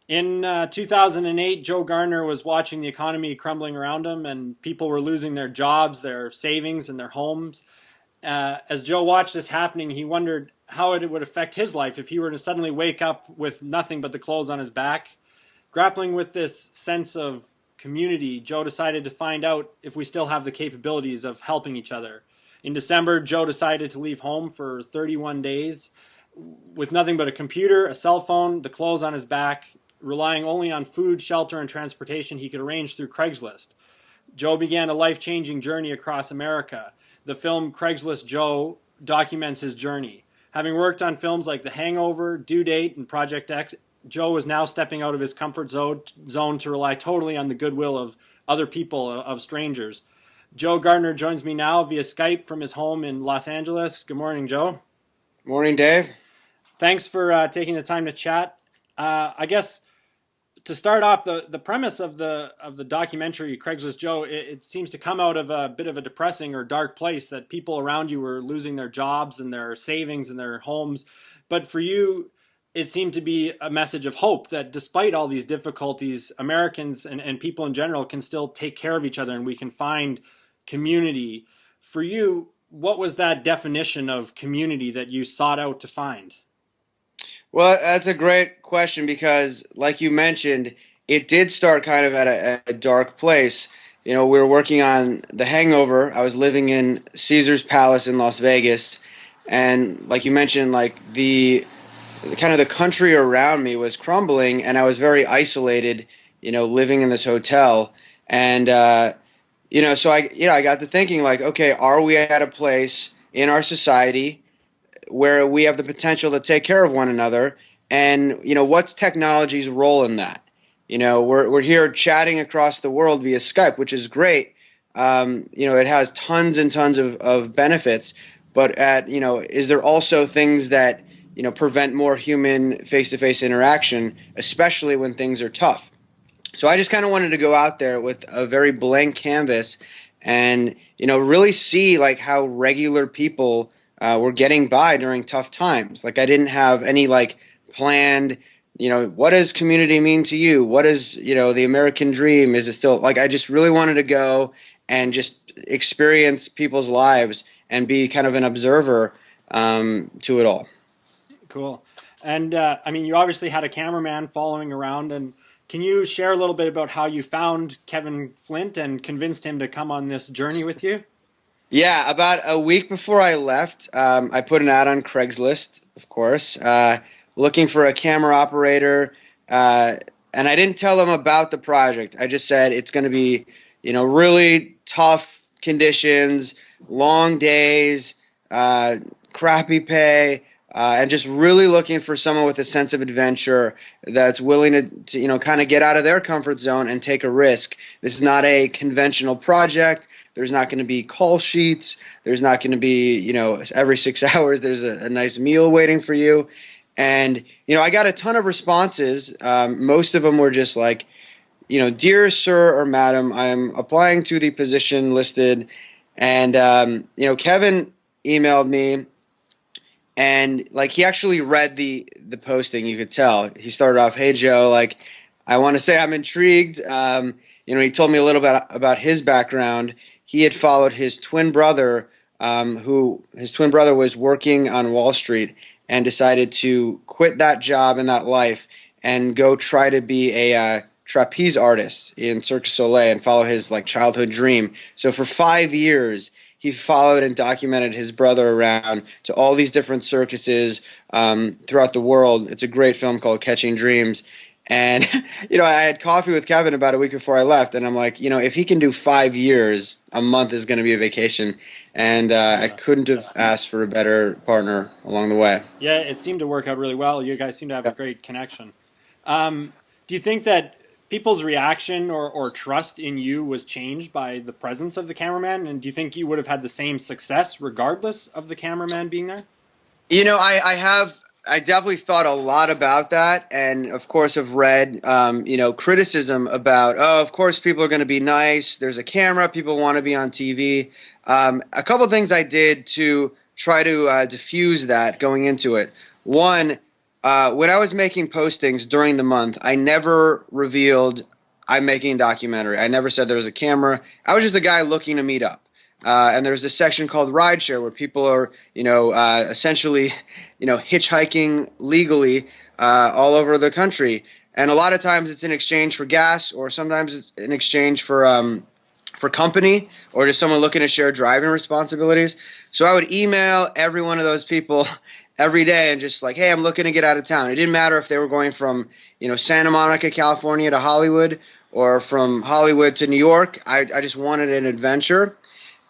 In 2008, Joe Garner was watching the economy crumbling around him, and people were losing their jobs, their savings, and their homes. As Joe watched this happening, he wondered how it would affect his life if he were to suddenly wake up with nothing but the clothes on his back. Grappling with this sense of community, Joe decided to find out if we still have the capabilities of helping each other. In December, Joe decided to leave home for 31 days with nothing but a computer, a cell phone, the clothes on his back, relying only on food, shelter, and transportation he could arrange through Craigslist. Joe began a life changing journey across America. The film Craigslist Joe documents his journey. Having worked on films like The Hangover, Due Date, and Project X, Joe was now stepping out of his comfort zone to rely totally on the goodwill of other people, of strangers. Joe Garner joins me now via Skype from his home in Los Angeles. Good morning, Joe. Morning, Dave. Thanks for taking the time to chat. I guess to start off, the premise of the documentary Craigslist Joe, it seems to come out of a bit of a depressing or dark place that people around you were losing their jobs and their savings and their homes. But for you, it seemed to be a message of hope that despite all these difficulties, Americans and people in general can still take care of each other and we can find community. For you, what was that definition of community that you sought out to find? Well, that's a great question because, like you mentioned, it did start kind of at a dark place. You know, we were working on The Hangover. I was living in Caesar's Palace in Las Vegas, and like you mentioned, like the kind of the country around me was crumbling, and I was very isolated. You know, living in this hotel, and so I got to thinking like, okay, are we at a place in our society where we have the potential to take care of one another, and what's technology's role in that? We're here chatting across the world via Skype, which is great. It has tons and tons of benefits, but is there also things that prevent more human face-to-face interaction, especially when things are tough? So I just kind of wanted to go out there with a very blank canvas and really see like how regular people were getting by during tough times. Like I didn't have any like planned, what does community mean to you? What is, the American dream? Is it still like I just really wanted to go and just experience people's lives and be kind of an observer to it all. Cool. And I mean, you obviously had a cameraman following around. And can you share a little bit about how you found Kevin Flint and convinced him to come on this journey with you? Yeah, about a week before I left, I put an ad on Craigslist, of course, looking for a camera operator. And I didn't tell them about the project. I just said it's going to be, really tough conditions, long days, crappy pay, and just really looking for someone with a sense of adventure that's willing to kind of get out of their comfort zone and take a risk. This is not a conventional project. There's not going to be call sheets. There's not going to be, every 6 hours there's a nice meal waiting for you. And, I got a ton of responses. Most of them were just like, dear sir or madam, I'm applying to the position listed. And, Kevin emailed me. And like he actually read the posting, you could tell. He started off, "Hey Joe, like I want to say I'm intrigued." He told me a little bit about his background. He had followed his twin brother, who his twin brother was working on Wall Street and decided to quit that job and that life and go try to be a trapeze artist in Cirque du Soleil and follow his like childhood dream. So for 5 years he followed and documented his brother around to all these different circuses throughout the world. It's a great film called Catching Dreams. And, I had coffee with Kevin about a week before I left, and I'm like, if he can do 5 years, a month is going to be a vacation. And I Yeah, couldn't have definitely. asked for a better partner along the way. Yeah, it seemed to work out really well. You guys seem to have a great connection. Do you think that people's reaction or trust in you was changed by the presence of the cameraman? And do you think you would have had the same success regardless of the cameraman being there? I definitely thought a lot about that, and of course have read, criticism about, oh, of course people are going to be nice. There's a camera. People want to be on TV. A couple things I did to try to diffuse that going into it. One, When I was making postings during the month, I never revealed I'm making a documentary. I never said there was a camera. I was just a guy looking to meet up. And there's this section called rideshare where people are, essentially, hitchhiking legally all over the country. And a lot of times it's in exchange for gas, or sometimes it's in exchange for company, or just someone looking to share driving responsibilities. So I would email every one of those people every day and just like, hey, I'm looking to get out of town. It didn't matter if they were going from, Santa Monica, California to Hollywood, or from Hollywood to New York. I just wanted an adventure.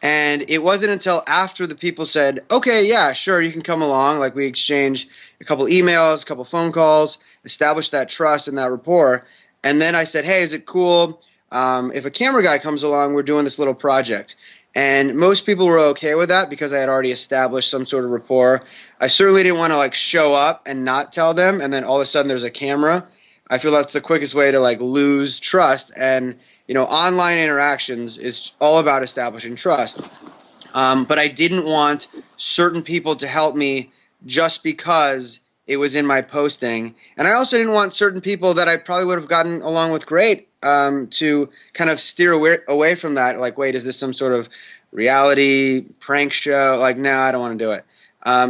And it wasn't until after the people said, okay, yeah, sure, you can come along. Like, we exchanged a couple emails, a couple phone calls, established that trust and that rapport. And then I said, hey, is it cool if a camera guy comes along? We're doing this little project. And most people were okay with that because I had already established some sort of rapport. I certainly didn't want to like show up and not tell them, and then all of a sudden there's a camera. I feel that's the quickest way to like lose trust. And online interactions is all about establishing trust. But I didn't want certain people to help me just because it was in my posting. And I also didn't want certain people that I probably would have gotten along with great to kind of steer away from that. Like, wait, is this some sort of reality prank show? Like, no, I don't want to do it.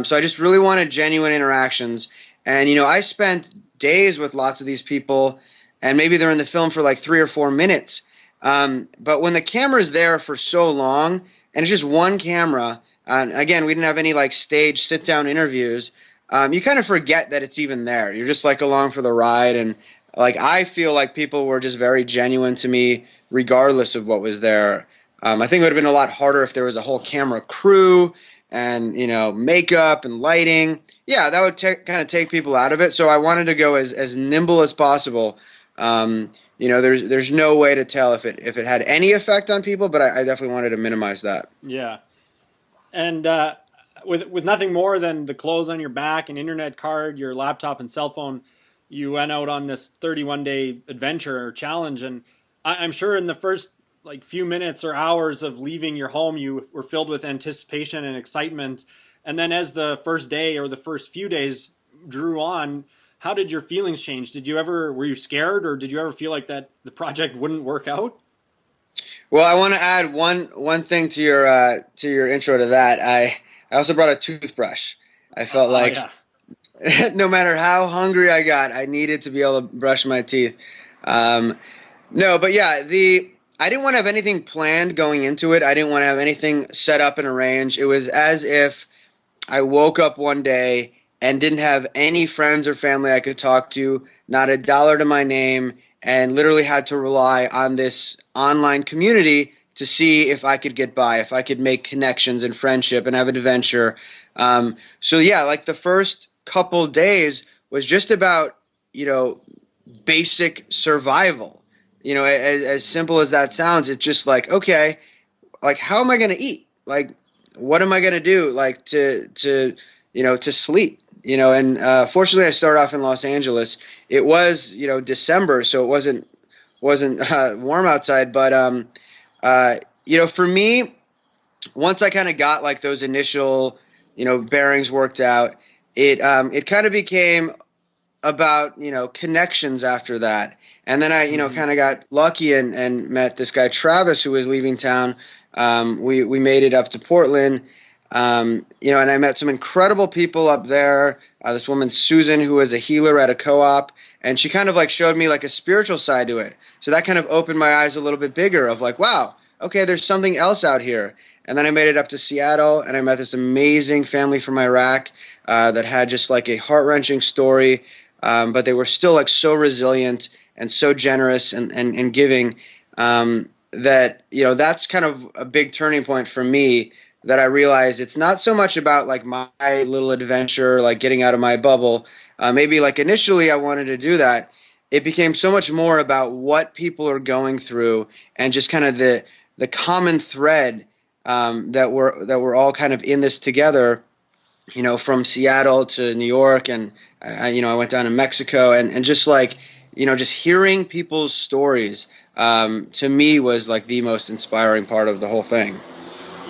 So I just really wanted genuine interactions. And, I spent days with lots of these people, and maybe they're in the film for like 3 or 4 minutes. But when the camera's there for so long, and it's just one camera, and again, we didn't have any like stage sit-down interviews, you kind of forget that it's even there. You're just like along for the ride, and like I feel like people were just very genuine to me regardless of what was there. I think it would have been a lot harder if there was a whole camera crew and makeup and lighting. Yeah, that would kind of take people out of it. So I wanted to go as nimble as possible. There's no way to tell if it had any effect on people, but I definitely wanted to minimize that. Yeah. And with nothing more than the clothes on your back, an internet card, your laptop and cell phone, you went out on this 31-day adventure or challenge. And I'm sure in the first like few minutes or hours of leaving your home, you were filled with anticipation and excitement. And then as the first day or the first few days drew on, how did your feelings change? Were you scared, or did you ever feel like that the project wouldn't work out? Well, I want to add one thing to your intro to that. I also brought a toothbrush. I felt like no matter how hungry I got, I needed to be able to brush my teeth. No, but yeah, I didn't want to have anything planned going into it. I didn't want to have anything set up and arranged. It was as if I woke up one day and didn't have any friends or family I could talk to, not a dollar to my name, and literally had to rely on this online community to see if I could get by, if I could make connections and friendship and have an adventure. So yeah, like the first couple days was just about, basic survival. As simple as that sounds, it's just like, okay, like how am I going to eat? Like, what am I going to do? Like to sleep, and fortunately I started off in Los Angeles. It was, December, so it wasn't warm outside. But, for me, once I kind of got like those initial, bearings worked out, it kind of became about, connections after that. And then I, kind of got lucky and met this guy, Travis, who was leaving town. We made it up to Portland, and I met some incredible people up there. This woman, Susan, who was a healer at a co-op, and she kind of like showed me like a spiritual side to it. So that kind of opened my eyes a little bit bigger of like, wow, okay, there's something else out here. And then I made it up to Seattle, and I met this amazing family from Iraq that had just like a heart-wrenching story, but they were still like so resilient and so generous and giving, that, that's kind of a big turning point for me, that I realized it's not so much about like my little adventure, like getting out of my bubble. Maybe like initially I wanted to do that. It became so much more about what people are going through and just kind of the common thread, that we're all kind of in this together, from Seattle to New York. And I went down to Mexico, and just like, just hearing people's stories, to me was like the most inspiring part of the whole thing.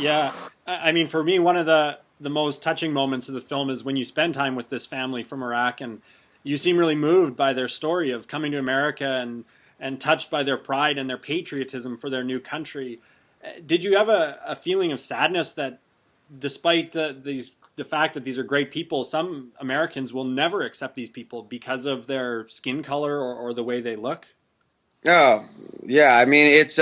Yeah. I mean, for me, one of the most touching moments of the film is when you spend time with this family from Iraq, and you seem really moved by their story of coming to America and touched by their pride and their patriotism for their new country. Did you have a feeling of sadness that despite the fact that these are great people, some Americans will never accept these people because of their skin color or the way they look? Oh, yeah. I mean, it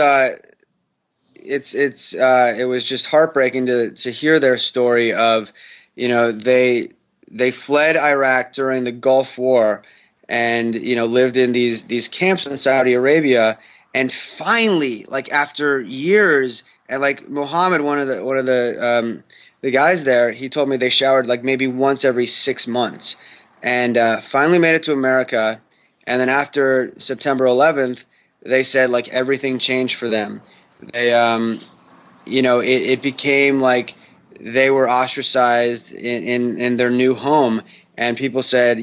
was just heartbreaking to hear their story of, they fled Iraq during the Gulf War, and lived in these camps in Saudi Arabia, and finally, like after years, and like Mohammed, one of the guys there, he told me they showered like maybe once every 6 months, and finally made it to America. And then after September 11th, they said like everything changed for them. They it became like they were ostracized in their new home, and people said,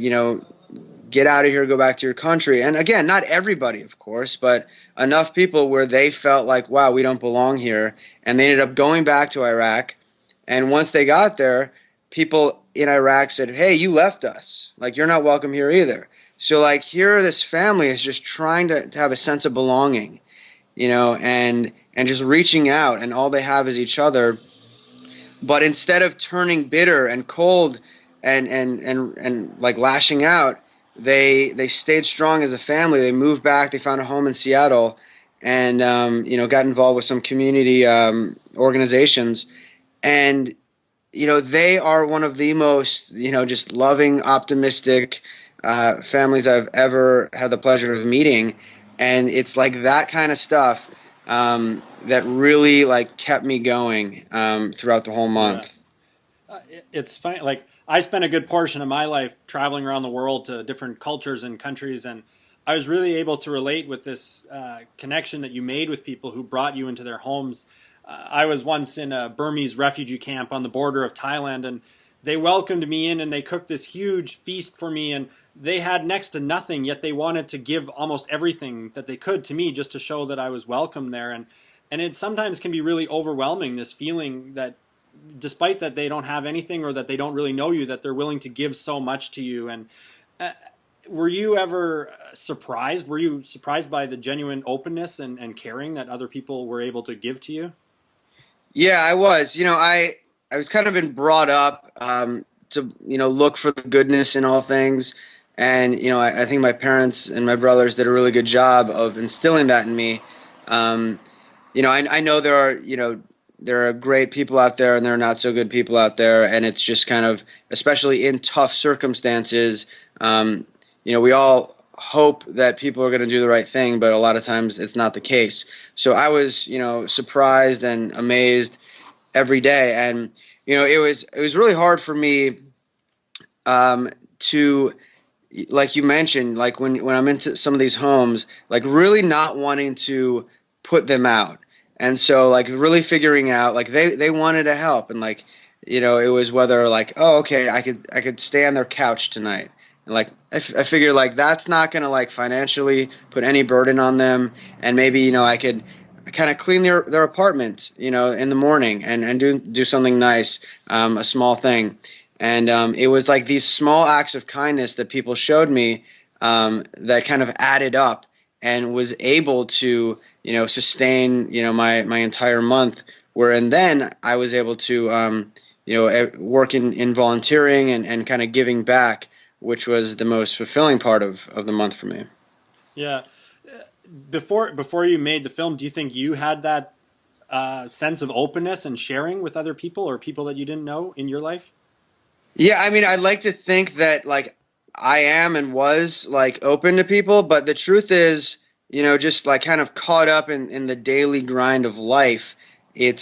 get out of here, go back to your country. And again, not everybody, of course, but enough people where they felt like, wow, we don't belong here, and they ended up going back to Iraq. And once they got there, people in Iraq said, hey, you left us, like you're not welcome here either. So like here, this family is just trying to have a sense of belonging, and just reaching out, and all they have is each other. But instead of turning bitter and cold and like lashing out, they stayed strong as a family. They moved back. They found a home in Seattle, and got involved with some community organizations. And they are one of the most just loving, optimistic families I've ever had the pleasure of meeting. And it's like that kind of stuff that really like kept me going throughout the whole month. It's funny. Like I spent a good portion of my life traveling around the world to different cultures and countries, and I was really able to relate with this connection that you made with people who brought you into their homes. I was once in a Burmese refugee camp on the border of Thailand, and they welcomed me in, and they cooked this huge feast for me, and they had next to nothing, yet they wanted to give almost everything that they could to me just to show that I was welcome there. And it sometimes can be really overwhelming, this feeling that despite that they don't have anything or that they don't really know you, that they're willing to give so much to you. And were you ever surprised? Were you surprised by the genuine openness and caring that other people were able to give to you? Yeah, I was. I was kind of been brought up to look for the goodness in all things, and I think my parents and my brothers did a really good job of instilling that in me. I know there are great people out there, and there are not so good people out there, and it's just kind of, especially in tough circumstances, we all hope that people are going to do the right thing, but a lot of times it's not the case. So I was, surprised and amazed every day, and it was really hard for me to, like you mentioned, like when I'm into some of these homes, like really not wanting to put them out. And so like really figuring out, like they wanted to help, and like it was whether like, oh, okay, I could stay on their couch tonight. And like I figured like that's not gonna like financially put any burden on them, and maybe I could kind of clean their apartment in the morning and do something nice, a small thing. And it was like these small acts of kindness that people showed me that kind of added up, and was able to sustain my entire month. And then I was able to work in volunteering and kind of giving back, which was the most fulfilling part of the month for me. Yeah. Before you made the film, do you think you had that sense of openness and sharing with other people or people that you didn't know in your life? Yeah, I mean, I'd like to think that like I am and was like open to people, but the truth is, just like kind of caught up in the daily grind of life, you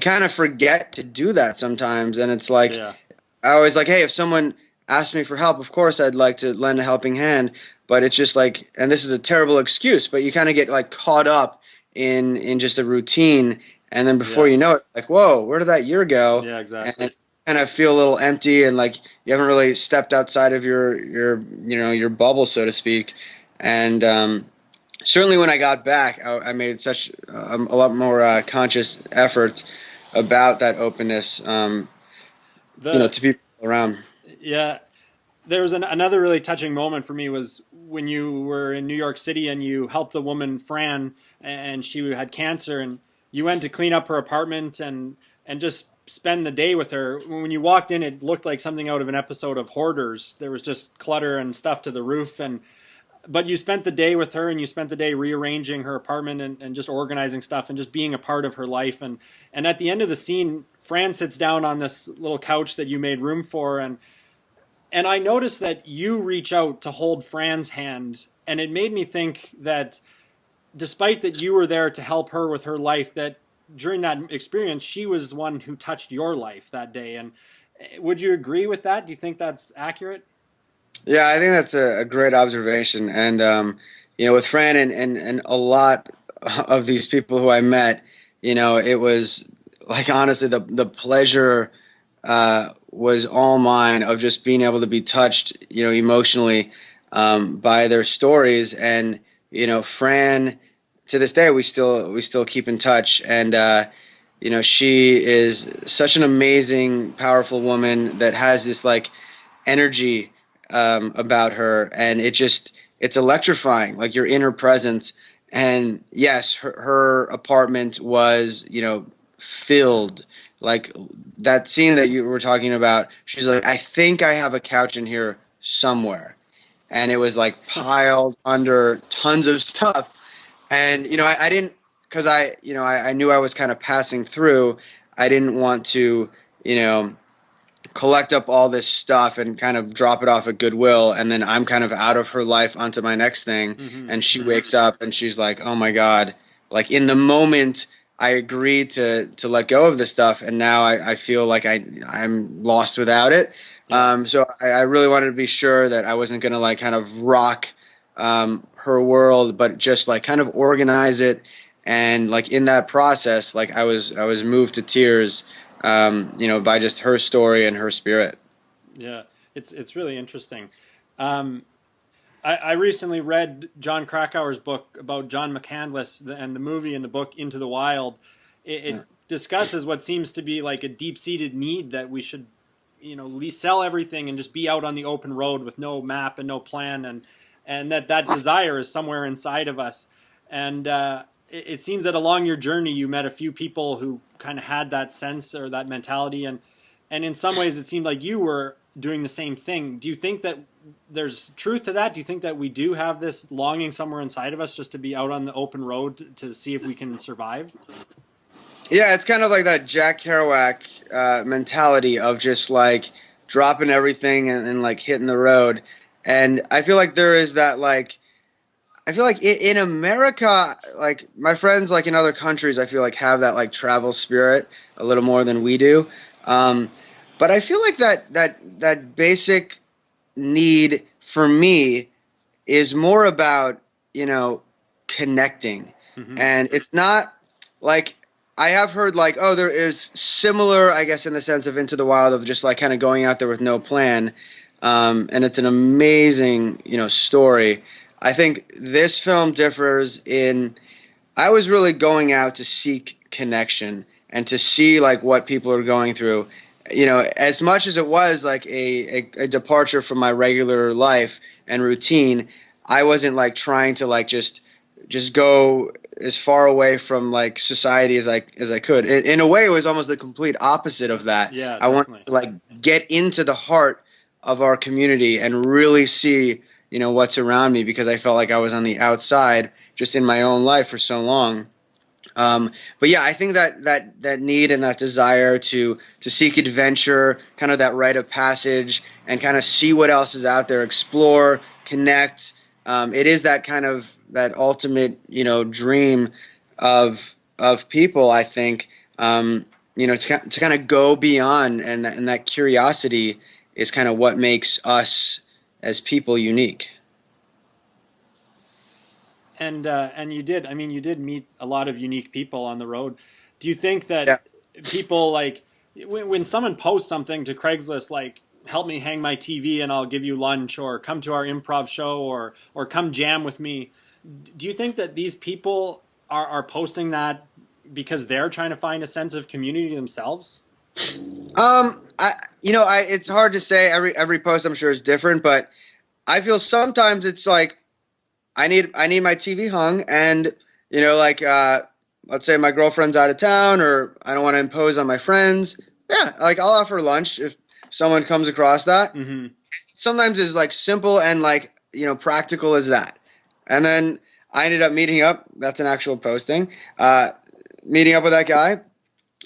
kind of forget to do that sometimes. And it's like, Yeah. I always like, hey, if someone asked me for help, of course I'd like to lend a helping hand, but it's just like, and this is a terrible excuse, but you kind of get like caught up in just a routine. And then before you know it, like, whoa, where did that year go? Yeah, exactly. And kind of feel a little empty, and like you haven't really stepped outside of your bubble, so to speak. And certainly when I got back, I made such a lot more conscious effort about that openness, to people around. Yeah. There was another really touching moment for me was when you were in New York City and you helped the woman Fran, and she had cancer, and you went to clean up her apartment and just spend the day with her. When you walked in, it looked like something out of an episode of Hoarders. There was just clutter and stuff to the roof, and but you spent the day with her, and you spent the day rearranging her apartment and just organizing stuff and just being a part of her life. And at the end of the scene, Fran sits down on this little couch that you made room for, and I noticed that you reach out to hold Fran's hand, and it made me think that despite that you were there to help her with her life, that during that experience, she was the one who touched your life that day. And would you agree with that? Do you think that's accurate? Yeah, I think that's a great observation. And with Fran and a lot of these people who I met, it was like honestly the pleasure was all mine of just being able to be touched, emotionally by their stories. And Fran, to this day, we still keep in touch. And she is such an amazing, powerful woman that has this like energy about her, and it's electrifying. Like you're in her presence, and yes, her apartment was filled. Like that scene that you were talking about, she's like, I think I have a couch in here somewhere, and it was like piled under tons of stuff. And I didn't, because I knew I was kind of passing through. I didn't want to collect up all this stuff and kind of drop it off at Goodwill, and then I'm kind of out of her life onto my next thing. And she wakes up and she's like, oh my God, like in the moment I agreed to let go of this stuff, and now I feel like I'm lost without it. So I really wanted to be sure that I wasn't going to like kind of rock her world, but just like kind of organize it. And like in that process, like I was moved to tears, by just her story and her spirit. Yeah, it's really interesting. I recently read John Krakauer's book about John McCandless and the movie and the book Into the Wild. It discusses what seems to be like a deep-seated need that we should, sell everything and just be out on the open road with no map and no plan, and that desire is somewhere inside of us. And it seems that along your journey, you met a few people who kind of had that sense or that mentality, and in some ways, it seemed like you were doing the same thing. Do you think that there's truth to that? Do you think that we do have this longing somewhere inside of us just to be out on the open road to see if we can survive? Yeah, it's kind of like that Jack Kerouac mentality of just like dropping everything and like hitting the road. And I feel like there is that like, I feel like in America, like my friends like in other countries, I feel like have that like travel spirit a little more than we do. But I feel like that basic need for me is more about, connecting. And it's not like I have heard like, oh, there is similar, I guess, in the sense of Into the Wild of just like kind of going out there with no plan. And it's an amazing, story. I think this film differs in I was really going out to seek connection and to see like what people are going through. As much as it was like a departure from my regular life and routine, I wasn't like trying to like just go as far away from like society as I could. In a way, it was almost the complete opposite of that. Yeah, I definitely. wanted to like get into the heart of our community and really see what's around me, because I felt like I was on the outside just in my own life for so long. But yeah, I think that need and that desire to seek adventure, kind of that rite of passage, and kind of see what else is out there, explore, connect. It is that kind of that ultimate, dream of people. I think, to kind of go beyond, and that curiosity is kind of what makes us as people unique. And you did. I mean, you did meet a lot of unique people on the road. Do you think Yeah. that people like when someone posts something to Craigslist like help me hang my TV and I'll give you lunch, or come to our improv show, or come jam with me? Do you think that these people are posting that because they're trying to find a sense of community themselves? It's hard to say. Every post I'm sure is different, but I feel sometimes it's like I need my TV hung, and like let's say my girlfriend's out of town, or I don't want to impose on my friends. Yeah, like I'll offer lunch if someone comes across that. Hmm. Sometimes it's like simple and like practical as that. And then I ended up meeting up. That's an actual posting. Meeting up with that guy,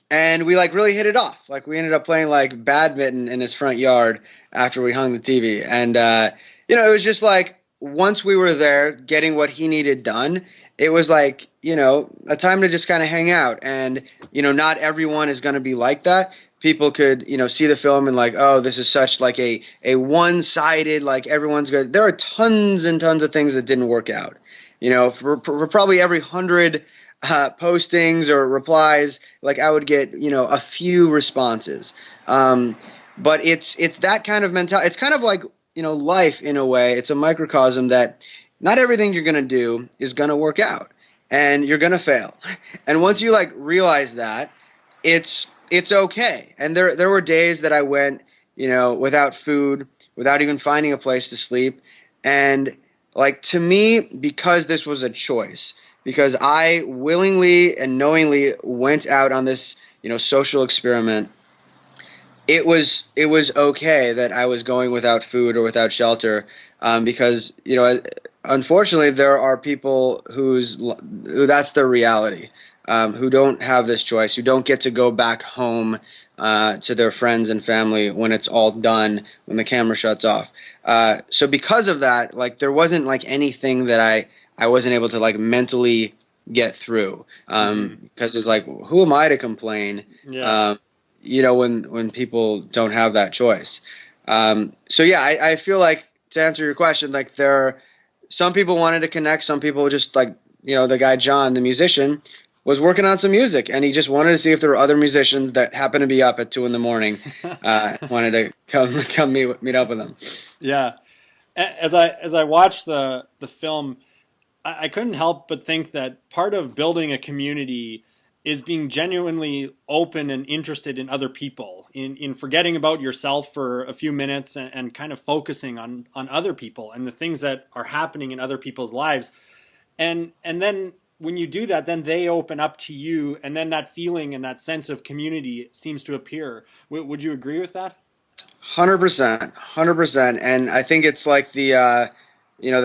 and we like really hit it off. Like we ended up playing like badminton in his front yard after we hung the TV, and it was just like once we were there getting what he needed done, it was like a time to just kind of hang out, and not everyone is going to be like that. People could see the film and like, oh, this is such like a one-sided, like everyone's good. There are tons and tons of things that didn't work out. For probably every 100 postings or replies, like I would get a few responses. But it's that kind of mentality. It's kind of like life in a way. It's a microcosm that not everything you're gonna do is gonna work out, and you're gonna fail. And once you like realize that, it's okay. And there were days that I went without food, without even finding a place to sleep, and like to me, because this was a choice, because I willingly and knowingly went out on this social experiment. It was okay that I was going without food or without shelter, because unfortunately there are people who that's their reality, who don't have this choice, who don't get to go back home to their friends and family when it's all done, when the camera shuts off. So because of that, like there wasn't like anything that I wasn't able to like mentally get through, because it's like, who am I to complain? Yeah. When people don't have that choice. So yeah, I feel like, to answer your question, like some people wanted to connect, some people just like, the guy John, the musician, was working on some music, and he just wanted to see if there were other musicians that happened to be up at 2 a.m. Wanted to come meet up with them. Yeah. As I watched the film, I couldn't help but think that part of building a community is being genuinely open and interested in other people, in forgetting about yourself for a few minutes, and kind of focusing on other people and the things that are happening in other people's lives. And then when you do that, then they open up to you, and then that feeling and that sense of community seems to appear. Would you agree with that? 100%, 100%. And I think it's like the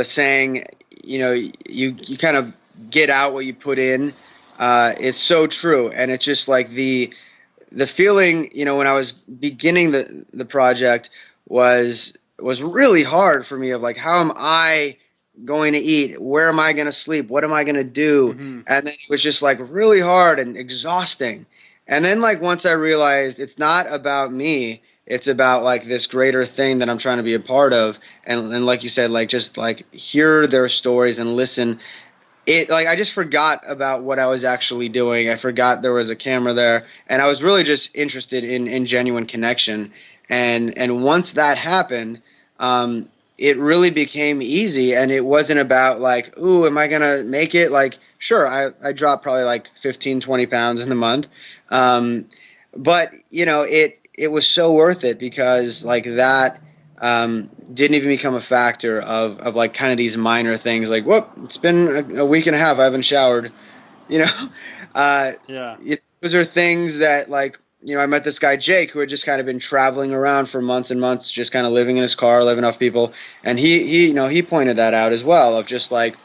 saying, you kind of get out what you put in. It's so true, and it's just like the feeling, when I was beginning the project, was really hard for me, of like, how am I going to eat? Where am I going to sleep? What am I going to do? Hmm. And then it was just like really hard and exhausting. And then like once I realized it's not about me, it's about like this greater thing that I'm trying to be a part of. And like you said, like just like hear their stories and listen. It like I just forgot about what I was actually doing. I forgot there was a camera there, and I was really just interested in genuine connection. And once that happened, it really became easy, and it wasn't about like, ooh, am I gonna make it? Like, sure, I dropped probably like 15, 20 pounds in the month, but it was so worth it, because like that didn't even become a factor of like kind of these minor things, like, whoop, it's been a week and a half, I haven't showered, you know. Yeah. Those are things that like, I met this guy Jake, who had just kind of been traveling around for months and months, just kind of living in his car, living off people, and he pointed that out as well, of just like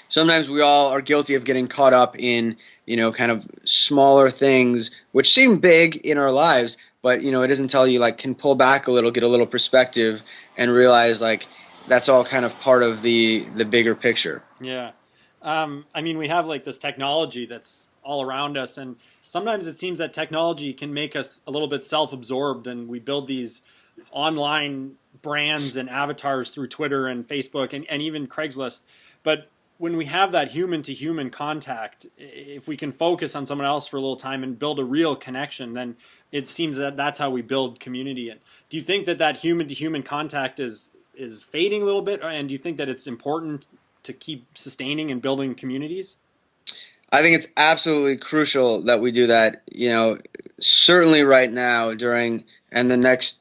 sometimes we all are guilty of getting caught up in kind of smaller things which seem big in our lives, but it isn't until you like can pull back a little, get a little perspective, and realize like that's all kind of part of the bigger picture. Yeah. I mean, we have like this technology that's all around us, and sometimes it seems that technology can make us a little bit self-absorbed, and we build these online brands and avatars through Twitter and Facebook, and even Craigslist. But when we have that human to human contact, if we can focus on someone else for a little time and build a real connection, then it seems that that's how we build community. And do you think that that human to human contact is fading a little bit, and do you think that it's important to keep sustaining and building communities? I think it's absolutely crucial that we do that. Certainly right now during and the next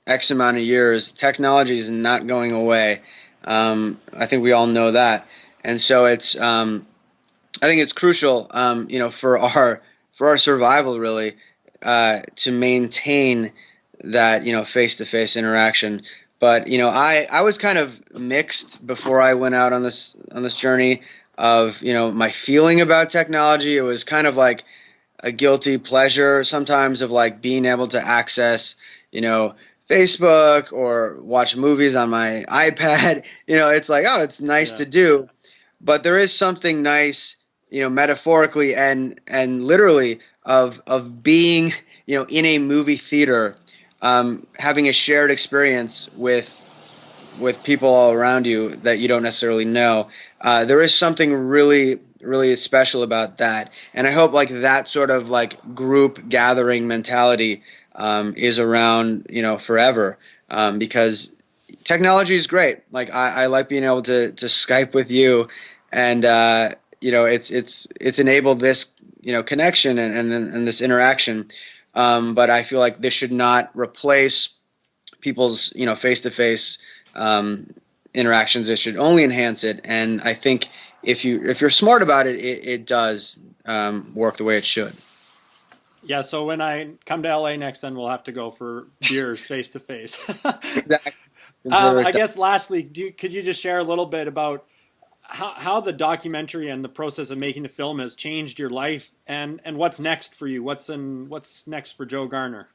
X amount of years, technology is not going away. I think we all know that, and so I think it's crucial, for our survival, really, to maintain that, face-to-face interaction. But I was kind of mixed before I went out on this journey of my feeling about technology. It was kind of like a guilty pleasure sometimes of like being able to access, Facebook or watch movies on my iPad. It's like, oh, it's nice Yeah. to do, but there is something nice, metaphorically and literally of being, in a movie theater, having a shared experience with people all around you that you don't necessarily know. There is something really, really special about that, and I hope like that sort of like group gathering mentality is around, forever, because technology is great. Like I like being able to Skype with you, and it's enabled this connection and this interaction. But I feel like this should not replace people's face to face interactions. It should only enhance it. And I think if you're smart about it, it does work the way it should. Yeah, so when I come to LA next, then we'll have to go for beers face to face. Exactly. Consider it I done. guess lastly, could you just share a little bit about how the documentary and the process of making the film has changed your life, and what's next for you? What's next for Joe Garner?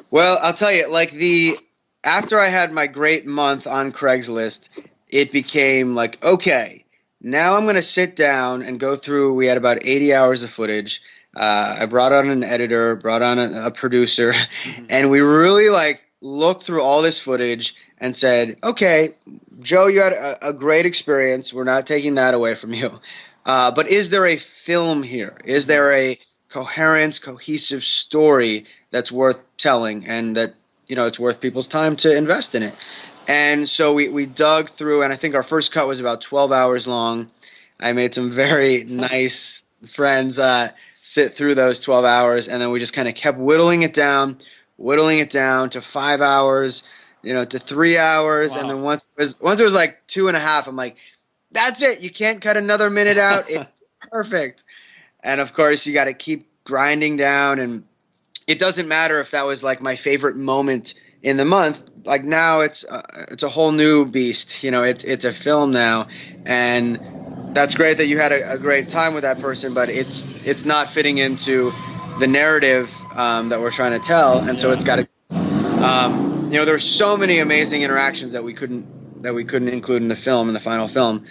Well, I'll tell you, like the after I had my great month on Craigslist, it became like, okay, now I'm going to sit down and go through. We had about 80 hours of footage. I brought on an editor, brought on a producer, Mhm. and we really like looked through all this footage and said, okay, Joe, you had a great experience. We're not taking that away from you. But is there a film here? Is Mhm. there a coherent, cohesive story that's worth telling and that, it's worth people's time to invest in it? And so we dug through, and I think our first cut was about 12 hours long. I made some very nice friends sit through those 12 hours, and then we just kind of kept whittling it down to 5 hours, to 3 hours, and Wow. then once it was like 2.5, I'm like, that's it. You can't cut another minute out. It's perfect. And of course, you got to keep grinding down, and it doesn't matter if that was like my favorite moment in the month. Like now, it's a whole new beast. It's a film now, and that's great that you had a great time with that person, but it's not fitting into the narrative that we're trying to tell, and so Yeah. it's got to. There's so many amazing interactions that we couldn't include in the final film.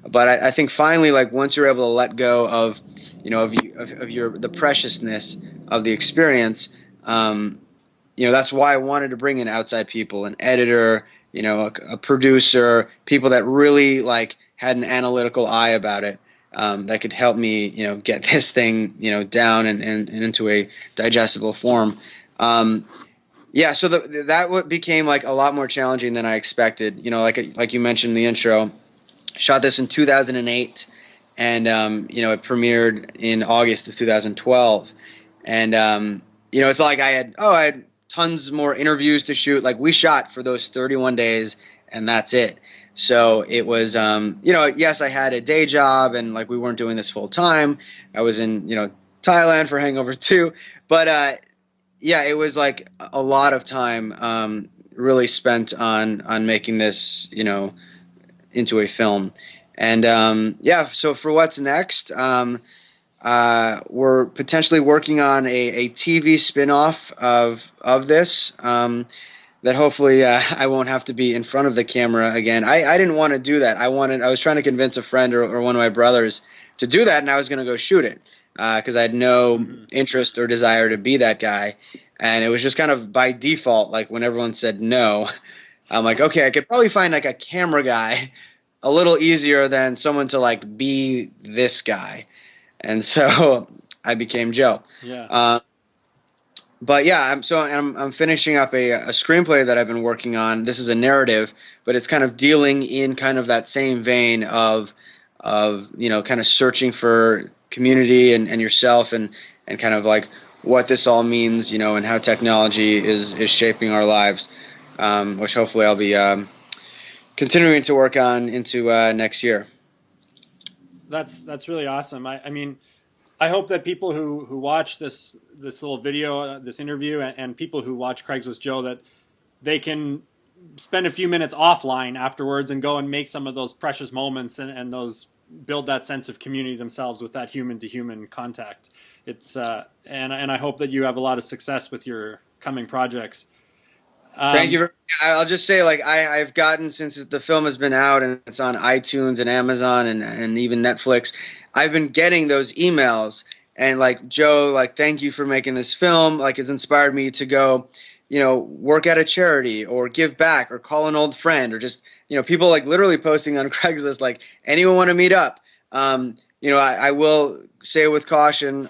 But I think finally, like once you're able to let go of, of your the preciousness of the experience, that's why I wanted to bring in outside people, an editor, a producer, people that really like had an analytical eye about it, that could help me, get this thing, down and into a digestible form. Yeah, so that became like a lot more challenging than I expected. Like you mentioned in the intro, shot this in 2008, and it premiered in August of 2012, and it's like I had tons more interviews to shoot. Like we shot for those 31 days, and that's it. So it was, yes, I had a day job, and like we weren't doing this full time. I was in, Thailand for Hangover 2, but yeah, it was like a lot of time really spent on making this, into a film. And yeah, so for what's next, we're potentially working on a TV spin-off of this, that hopefully I won't have to be in front of the camera again. I didn't want to do that. I was trying to convince a friend or one of my brothers to do that, and I was going to go shoot it because I had no Mhm. interest or desire to be that guy. And it was just kind of by default, like when everyone said no, I'm like, okay, I could probably find like a camera guy a little easier than someone to like be this guy. And so I became Joe. Yeah. But yeah, I'm finishing up a screenplay that I've been working on. This is a narrative, but it's kind of dealing in kind of that same vein kind of searching for community and yourself and kind of like what this all means, and how technology is shaping our lives, which hopefully I'll be continuing to work on into next year. That's really awesome. I mean, I hope that people who watch this little video, this interview, and people who watch Craigslist Joe, that they can spend a few minutes offline afterwards and go and make some of those precious moments and those build that sense of community themselves with that human to human contact. It's and I hope that you have a lot of success with your coming projects. Thank you. I'll just say, like, I've gotten, since the film has been out and it's on iTunes and Amazon and even Netflix, I've been getting those emails and like, Joe, like, thank you for making this film. Like, it's inspired me to go, work at a charity or give back or call an old friend, or just, people like literally posting on Craigslist, like, anyone want to meet up? I will say with caution,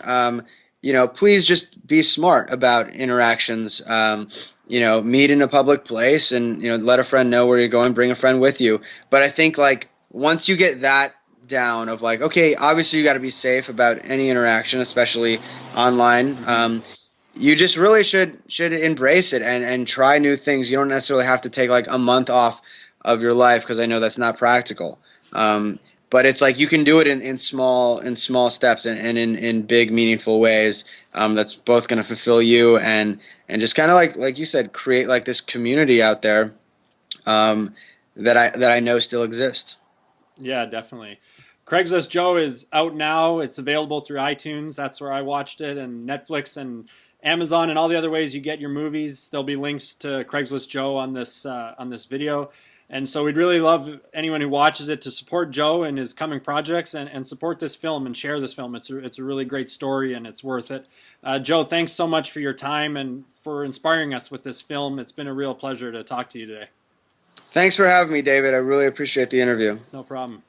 please just be smart about interactions. Meet in a public place and, let a friend know where you're going, bring a friend with you. But I think, like, once you get that down of like, okay, obviously you got to be safe about any interaction, especially online. You just really should embrace it and try new things. You don't necessarily have to take like a month off of your life, because I know that's not practical. But it's like you can do it in small steps and in big meaningful ways. That's both going to fulfill you and just kind of like you said, create like this community out there that I know still exists. Yeah, definitely. Craigslist Joe is out now. It's available through iTunes. That's where I watched it, and Netflix and Amazon and all the other ways you get your movies. There'll be links to Craigslist Joe on this video. And so we'd really love anyone who watches it to support Joe and his coming projects and support this film and share this film. It's a really great story and it's worth it. Joe, thanks so much for your time and for inspiring us with this film. It's been a real pleasure to talk to you today. Thanks for having me, David. I really appreciate the interview. No problem.